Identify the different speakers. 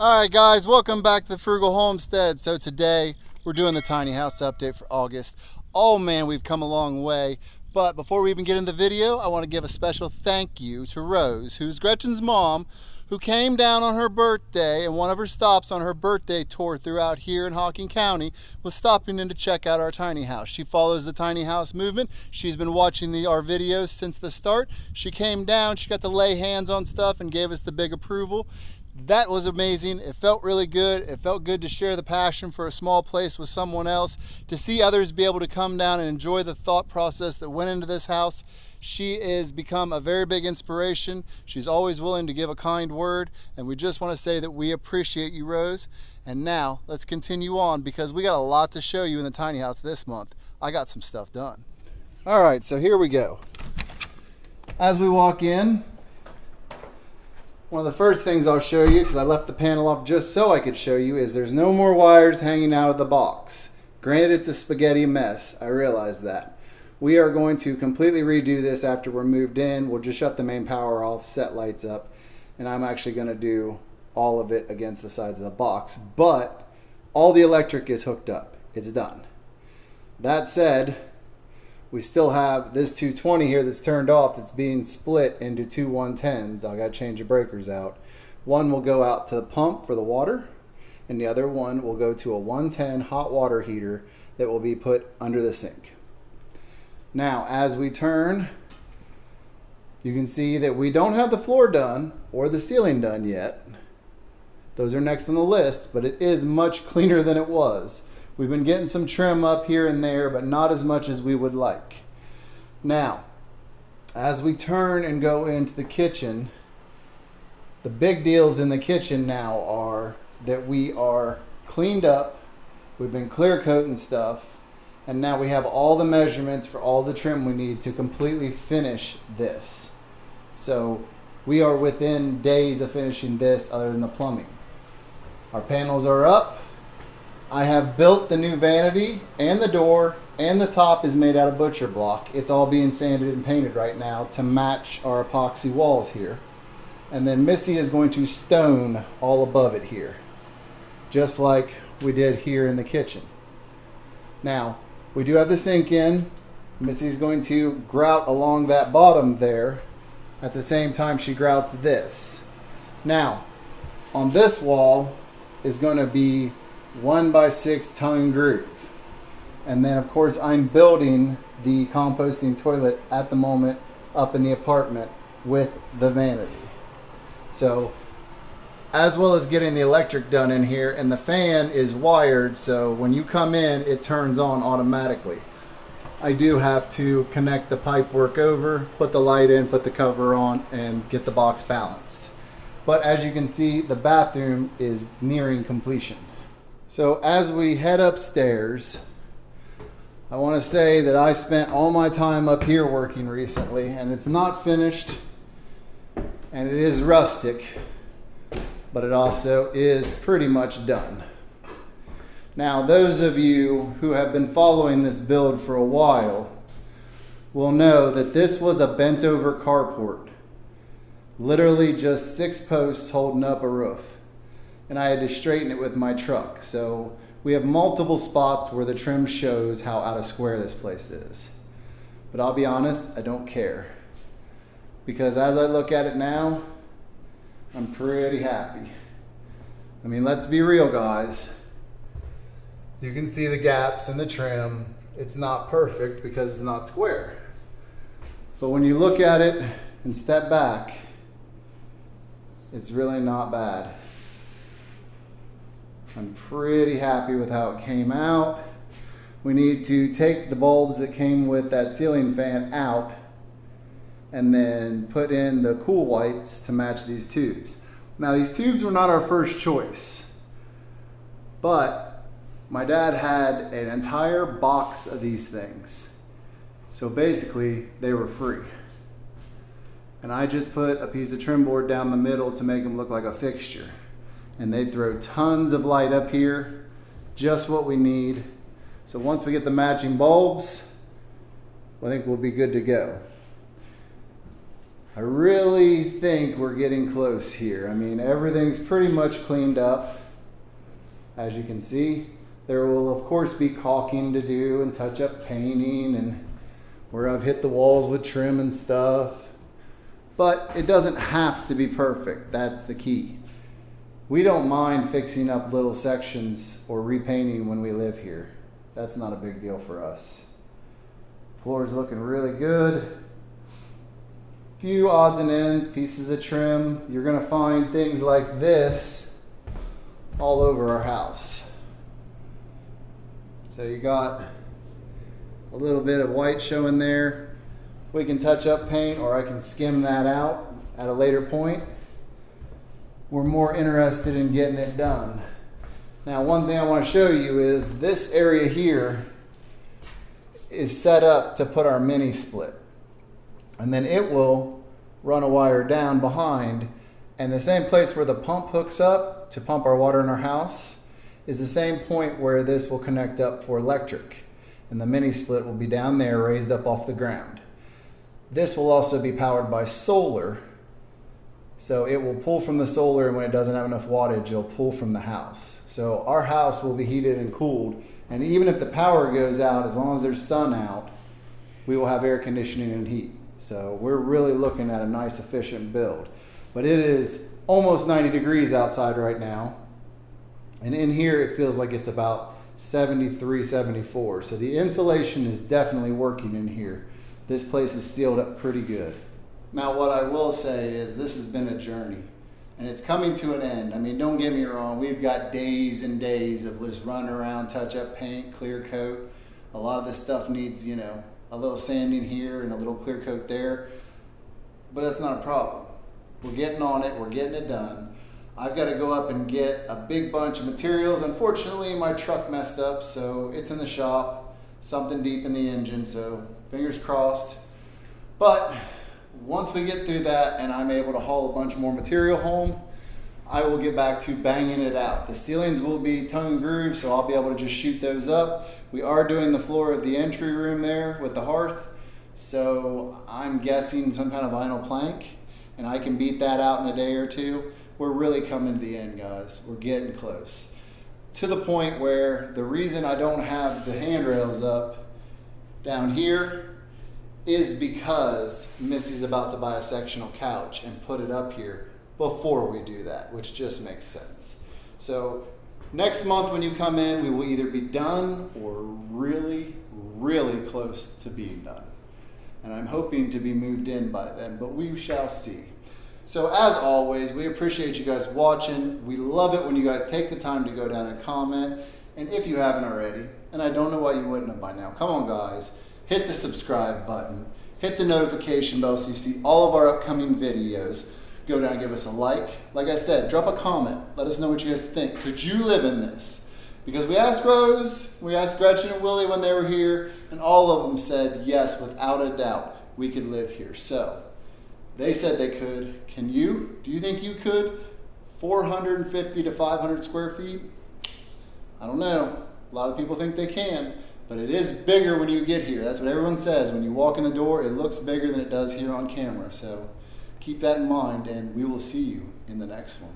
Speaker 1: Alright guys, welcome back to the Frugal Homestead. So today we're doing the tiny house update for August. Oh man, we've come a long way. But before we even get in the video, I want to give a special thank you to Rose, who's Gretchen's mom, who came down on her birthday, and one of her stops on her birthday tour throughout here in Hocking County was stopping in to check out our tiny house. She follows the tiny house movement. She's been watching our videos since the start. She came down, she got to lay hands on stuff and gave us the big approval. That was amazing. It felt really good. It felt good to share the passion for a small place with someone else, to see others be able to come down and enjoy the thought process that went into this house. She has become a very big inspiration. She's always willing to give a kind word, and we just want to say that we appreciate you, Rose. And now let's continue on, because we got a lot to show you in the tiny house this month. I got some stuff done. All right, so here we go. As we walk in, one of the first things I'll show you, because I left the panel off just so I could show you, is there's no more wires hanging out of the box. Granted, it's a spaghetti mess. I realize that. We are going to completely redo this after we're moved in. We'll just shut the main power off, set lights up, and I'm actually going to do all of it against the sides of the box. But all the electric is hooked up. It's done. That said, we still have this 220 here that's turned off, that's being split into two 110s. I got to change the breakers out. One will go out to the pump for the water, and the other one will go to a 110 hot water heater that will be put under the sink. Now, as we turn, you can see that we don't have the floor done or the ceiling done yet. Those are next on the list, but it is much cleaner than it was. We've been getting some trim up here and there, but not as much as we would like. Now, as we turn and go into the kitchen, the big deals in the kitchen now are that we are cleaned up, we've been clear coating stuff, and now we have all the measurements for all the trim we need to completely finish this. So we are within days of finishing this, other than the plumbing. Our panels are up. I have built the new vanity and the door, and the top is made out of butcher block. It's all being sanded and painted right now to match our epoxy walls here. And then Missy is going to stone all above it here, just like we did here in the kitchen. Now, we do have the sink in. Missy's going to grout along that bottom there at the same time she grouts this. Now, on this wall is going to be 1x6 tongue groove, and then of course I'm building the composting toilet at the moment up in the apartment with the vanity. So, as well as getting the electric done in here, and the fan is wired, so when you come in it turns on automatically. I do have to connect the pipe work over, put the light in, put the cover on, and get the box balanced. But as you can see, the bathroom is nearing completion. So as we head upstairs, I want to say that I spent all my time up here working recently, and it's not finished, and it is rustic, but it also is pretty much done. Now, those of you who have been following this build for a while will know that this was a bent over carport. Literally just 6 posts holding up a roof. And I had to straighten it with my truck. So we have multiple spots where the trim shows how out of square this place is. But I'll be honest, I don't care. Because as I look at it now, I'm pretty happy. I mean, let's be real, guys. You can see the gaps in the trim. It's not perfect because it's not square. But when you look at it and step back, it's really not bad. I'm pretty happy with how it came out. We need to take the bulbs that came with that ceiling fan out and then put in the cool whites to match these tubes. Now, these tubes were not our first choice, but my dad had an entire box of these things. So basically, they were free. And I just put a piece of trim board down the middle to make them look like a fixture. And they throw tons of light up here, just what we need. So once we get the matching bulbs, I think we'll be good to go. I really think we're getting close here. I mean, everything's pretty much cleaned up. As you can see, there will of course be caulking to do and touch up painting and where I've hit the walls with trim and stuff. But it doesn't have to be perfect. That's the key. We don't mind fixing up little sections or repainting when we live here. That's not a big deal for us. Floor's looking really good. Few odds and ends, pieces of trim. You're gonna find things like this all over our house. So you got a little bit of white showing there. We can touch up paint, or I can skim that out at a later point. We're more interested in getting it done. Now, one thing I want to show you is this area here is set up to put our mini split. And then it will run a wire down behind, and the same place where the pump hooks up to pump our water in our house is the same point where this will connect up for electric. And the mini split will be down there, raised up off the ground. This will also be powered by solar, so it will pull from the solar, and when it doesn't have enough wattage, it'll pull from the house. So our house will be heated and cooled, and even if the power goes out, as long as there's sun out, we will have air conditioning and heat. So we're really looking at a nice, efficient build. But it is almost 90 degrees outside right now, and in here it feels like it's about 73, 74. So the insulation is definitely working in here. This place is sealed up pretty good. Now, what I will say is this has been a journey, and it's coming to an end. I mean, don't get me wrong, we've got days and days of just running around, touch up paint, clear coat. A lot of this stuff needs, you know, a little sanding here and a little clear coat there, but that's not a problem. We're getting on it, we're getting it done. I've got to go up and get a big bunch of materials. Unfortunately, my truck messed up, so it's in the shop, something deep in the engine, so fingers crossed. But once we get through that and I'm able to haul a bunch more material home, I will get back to banging it out. The ceilings will be tongue and groove, so I'll be able to just shoot those up. We are doing the floor of the entry room there with the hearth, so I'm guessing some kind of vinyl plank, and I can beat that out in a day or two. We're really coming to the end, guys. We're getting close. To the point where the reason I don't have the handrails up down here is because Missy's about to buy a sectional couch and put it up here before we do that, which just makes sense. So next month when you come in, we will either be done or really, really close to being done. And I'm hoping to be moved in by then, but we shall see. So as always, we appreciate you guys watching. We love it when you guys take the time to go down and comment. And if you haven't already, and I don't know why you wouldn't have by now, come on guys, hit the subscribe button, hit the notification bell so you see all of our upcoming videos. Go down and give us a like. Like I said, drop a comment. Let us know what you guys think. Could you live in this? Because we asked Rose, we asked Gretchen and Willie when they were here, and all of them said yes, without a doubt, we could live here. So they said they could. Can you? Do you think you could? 450 to 500 square feet? I don't know. A lot of people think they can, but it is bigger when you get here. That's what everyone says. When you walk in the door, it looks bigger than it does here on camera. So keep that in mind, and we will see you in the next one.